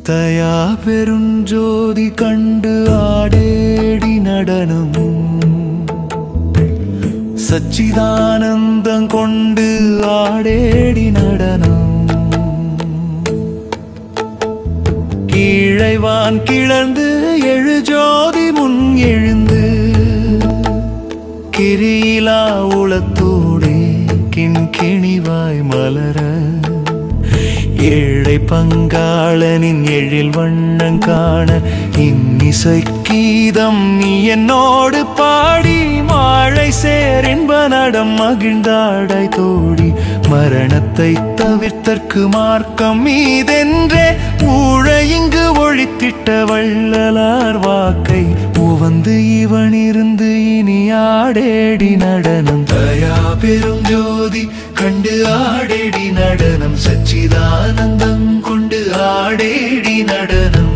தயா பெருஞ்சோதி கண்டு ஆடேடி நடனம் சச்சிதானந்தம் கொண்டு ஆடேடி நடனம் கீழைவான் கிளர்ந்து எழு ஜோதி முன் எழுந்து கிரியிலா உளத்தோடே கிண்கிணிவாய் மலர ஏழை பங்காளனின் எழில் வண்ணங் காண இன்னிசை கீதம் நீ என்னோடு பாடி மாழை சேரின்ப நடம் மகிழ்ந்தாடை தோடி மரணத்தை தவிர்த்தற்கு மார்க்கம் மீதென்றே ஊழை இங்கு ஒழித்திட்ட வள்ளலார் வாக்கை உவந்து இவன் இருந்து இனி ஆடேடி நடனம் தயா பெரும் ஜோதி கண்டு ஆடேடி நடனம் சச்சிதானந்தம் கொண்டு ஆடேடி நடனம்